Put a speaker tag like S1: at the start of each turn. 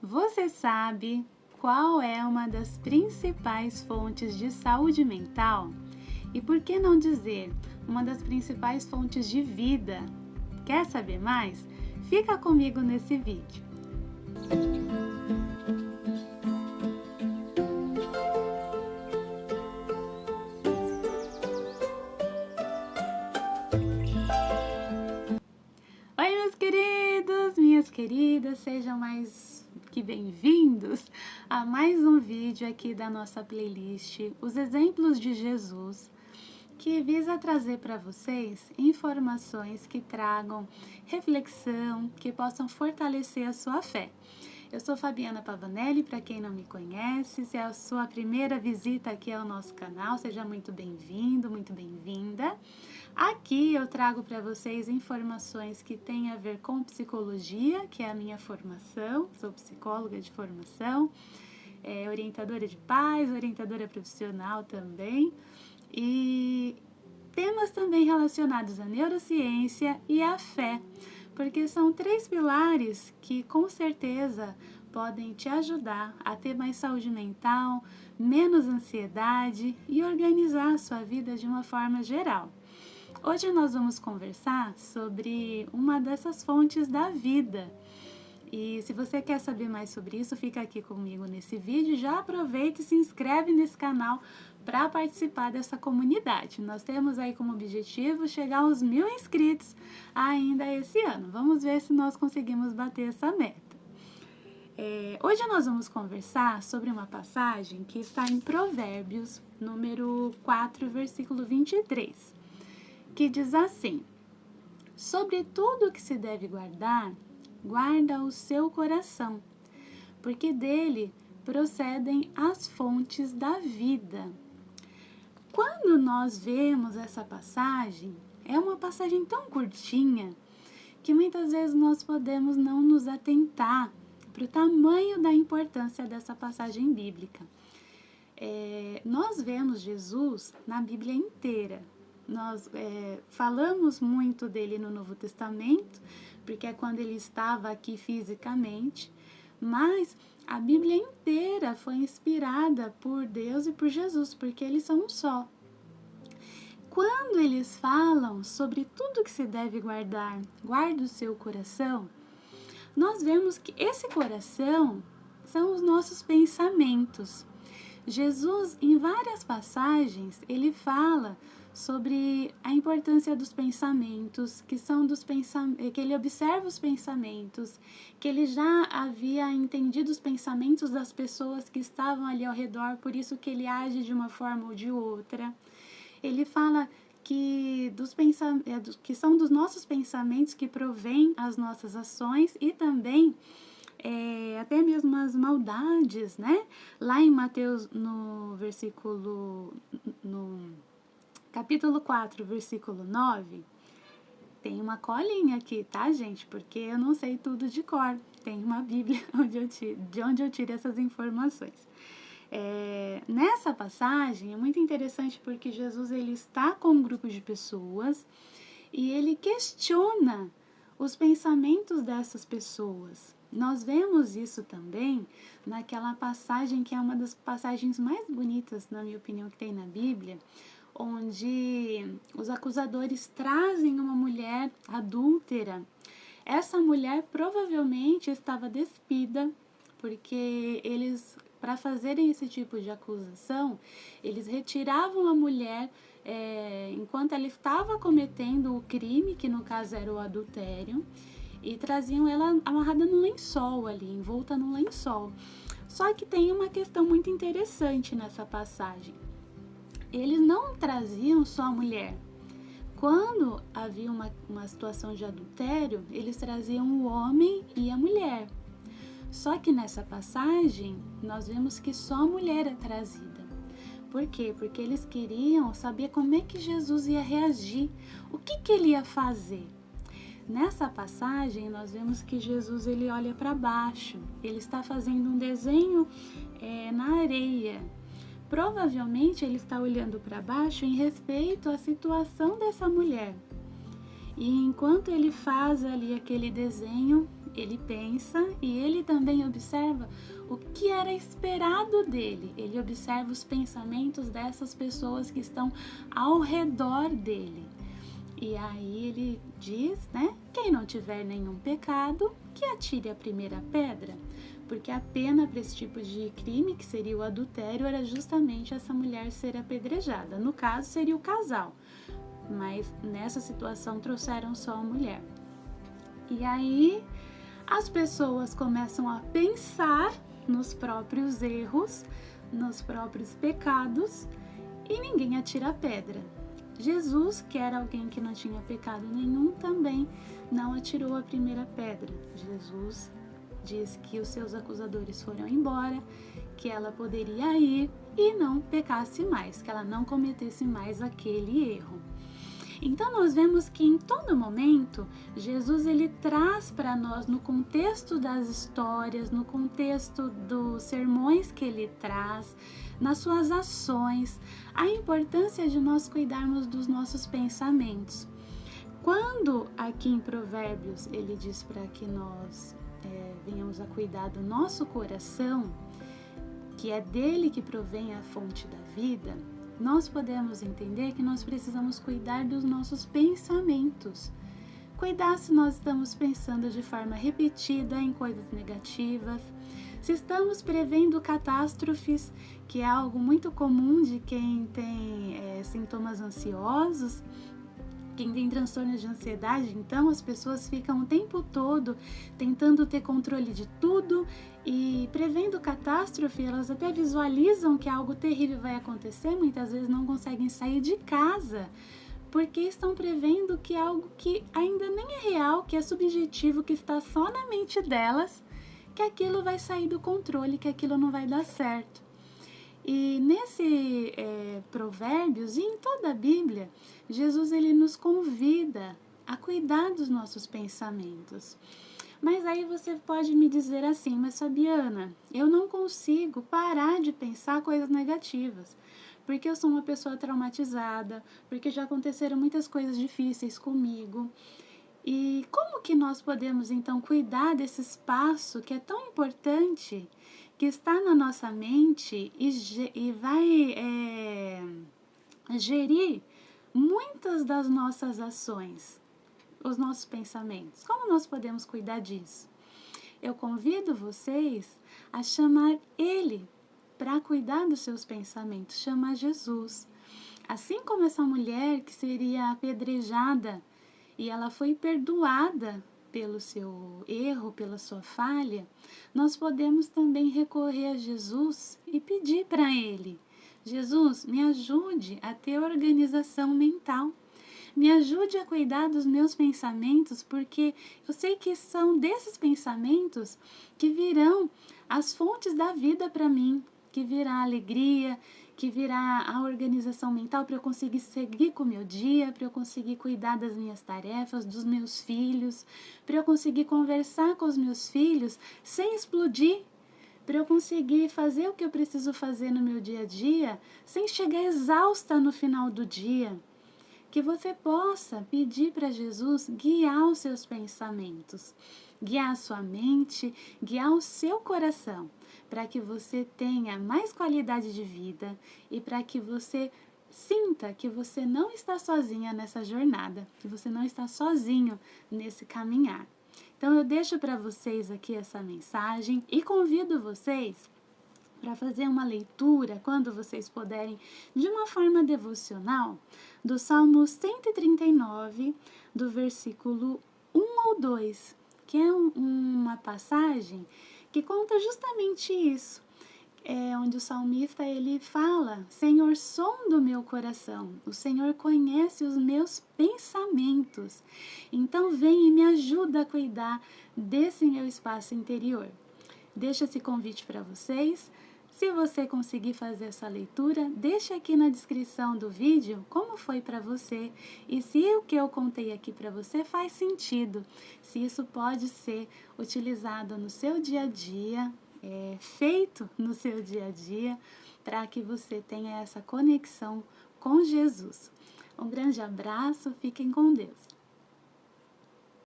S1: Você sabe qual é uma das principais fontes de saúde mental? E por que não dizer uma das principais fontes de vida? Quer saber mais? Fica comigo nesse vídeo. Oi, meus queridos, minhas queridas, sejam mais que bem-vindos a mais um vídeo aqui da nossa playlist Os Exemplos de Jesus, que visa trazer para vocês informações que tragam reflexão, que possam fortalecer a sua fé. Eu sou Fabiana Pavanelli, para quem não me conhece, se é a sua primeira visita aqui ao nosso canal, seja muito bem-vindo, muito bem-vinda. Aqui eu trago para vocês informações que têm a ver com psicologia, que é a minha formação, sou psicóloga de formação, orientadora de pais, orientadora profissional também, e temas também relacionados à neurociência e à fé, porque são 3 pilares que com certeza podem te ajudar a ter mais saúde mental, menos ansiedade e organizar a sua vida de uma forma geral. Hoje nós vamos conversar sobre uma dessas fontes da vida. E se você quer saber mais sobre isso, fica aqui comigo nesse vídeo. Já aproveita e se inscreve nesse canal para participar dessa comunidade. Nós temos aí como objetivo chegar aos 1000 inscritos ainda esse ano. Vamos ver se nós conseguimos bater essa meta. Hoje nós vamos conversar sobre uma passagem que está em Provérbios, número 4, versículo 23, que diz assim: sobre tudo que se deve guardar, guarda o seu coração, porque dele procedem as fontes da vida. Quando nós vemos essa passagem, é uma passagem tão curtinha que muitas vezes nós podemos não nos atentar para o tamanho da importância dessa passagem bíblica. Nós vemos Jesus na Bíblia inteira. Nós falamos muito dele no Novo Testamento, porque é quando ele estava aqui fisicamente, mas a Bíblia inteira foi inspirada por Deus e por Jesus, porque eles são um só. Quando eles falam sobre tudo que se deve guardar, guarda o seu coração, nós vemos que esse coração são os nossos pensamentos. Jesus, em várias passagens, ele fala sobre a importância dos pensamentos, que ele observa os pensamentos, que ele já havia entendido os pensamentos das pessoas que estavam ali ao redor, por isso que ele age de uma forma ou de outra. Ele fala que são dos nossos pensamentos que provém as nossas ações e também até mesmo as maldades, né? Lá em Mateus, no capítulo 4, versículo 9, tem uma colinha aqui, tá, gente? Porque eu não sei tudo de cor. Tem uma Bíblia de onde eu tiro essas informações. Nessa passagem é muito interessante porque Jesus ele está com um grupo de pessoas e ele questiona os pensamentos dessas pessoas. Nós vemos isso também naquela passagem que é uma das passagens mais bonitas, na minha opinião, que tem na Bíblia, onde os acusadores trazem uma mulher adúltera. Essa mulher provavelmente estava despida, porque eles, para fazerem esse tipo de acusação, eles retiravam a mulher enquanto ela estava cometendo o crime, que no caso era o adultério, e traziam ela amarrada no lençol ali, envolta no lençol. Só que tem uma questão muito interessante nessa passagem. Eles não traziam só a mulher. Quando havia uma situação de adultério, eles traziam o homem e a mulher. Só que nessa passagem, nós vemos que só a mulher é trazida. Por quê? Porque eles queriam saber como é que Jesus ia reagir, o que ele ia fazer. Nessa passagem, nós vemos que Jesus ele olha para baixo, ele está fazendo um desenho na areia. Provavelmente ele está olhando para baixo em respeito à situação dessa mulher. E enquanto ele faz ali aquele desenho, ele pensa e ele também observa o que era esperado dele. Ele observa os pensamentos dessas pessoas que estão ao redor dele. E aí ele diz, né? Quem não tiver nenhum pecado, que atire a primeira pedra. Porque a pena para esse tipo de crime, que seria o adultério, era justamente essa mulher ser apedrejada. No caso, seria o casal. Mas nessa situação trouxeram só a mulher. E aí as pessoas começam a pensar nos próprios erros, nos próprios pecados, e ninguém atira a pedra. Jesus, que era alguém que não tinha pecado nenhum, também não atirou a primeira pedra. Jesus diz que os seus acusadores foram embora, que ela poderia ir e não pecasse mais, que ela não cometesse mais aquele erro. Então nós vemos que em todo momento Jesus ele traz para nós, no contexto das histórias, no contexto dos sermões que ele traz, nas suas ações, a importância de nós cuidarmos dos nossos pensamentos. Quando aqui em Provérbios ele diz para que nós venhamos a cuidar do nosso coração, que é dele que provém a fonte da vida, nós podemos entender que nós precisamos cuidar dos nossos pensamentos. Cuidar se nós estamos pensando de forma repetida em coisas negativas, se estamos prevendo catástrofes, que é algo muito comum de quem tem sintomas ansiosos, quem tem transtornos de ansiedade. Então as pessoas ficam o tempo todo tentando ter controle de tudo e prevendo catástrofe. Elas até visualizam que algo terrível vai acontecer, muitas vezes não conseguem sair de casa porque estão prevendo que algo que ainda nem é real, que é subjetivo, que está só na mente delas, que aquilo vai sair do controle, que aquilo não vai dar certo. E nesse Provérbios e em toda a Bíblia, Jesus ele nos convida a cuidar dos nossos pensamentos. Mas aí você pode me dizer assim, mas Fabiana, eu não consigo parar de pensar coisas negativas, porque eu sou uma pessoa traumatizada, porque já aconteceram muitas coisas difíceis comigo. E como que nós podemos então cuidar desse espaço que é tão importante, que está na nossa mente e vai gerir muitas das nossas ações, os nossos pensamentos? Como nós podemos cuidar disso? Eu convido vocês a chamar Ele para cuidar dos seus pensamentos, chamar Jesus. Assim como essa mulher que seria apedrejada e ela foi perdoada pelo seu erro, pela sua falha, nós podemos também recorrer a Jesus e pedir para Ele: Jesus, me ajude a ter organização mental. Me ajude a cuidar dos meus pensamentos, porque eu sei que são desses pensamentos que virão as fontes da vida para mim, que virá a alegria, que virá a organização mental para eu conseguir seguir com o meu dia, para eu conseguir cuidar das minhas tarefas, dos meus filhos, para eu conseguir conversar com os meus filhos sem explodir, para eu conseguir fazer o que eu preciso fazer no meu dia a dia sem chegar exausta no final do dia. Que você possa pedir para Jesus guiar os seus pensamentos, guiar a sua mente, guiar o seu coração, para que você tenha mais qualidade de vida e para que você sinta que você não está sozinha nessa jornada, que você não está sozinho nesse caminhar. Então eu deixo para vocês aqui essa mensagem e convido vocês para fazer uma leitura, quando vocês puderem, de uma forma devocional, do Salmo 139, do versículo 1 ao 2, que é uma passagem que conta justamente isso. Onde o salmista ele fala: Senhor, som do meu coração, o Senhor conhece os meus pensamentos, então vem e me ajuda a cuidar desse meu espaço interior. Deixo esse convite para vocês. Se você conseguir fazer essa leitura, deixa aqui na descrição do vídeo como foi para você e se o que eu contei aqui para você faz sentido, se isso pode ser utilizado no seu dia a dia, feito no seu dia a dia, para que você tenha essa conexão com Jesus. Um grande abraço, fiquem com Deus.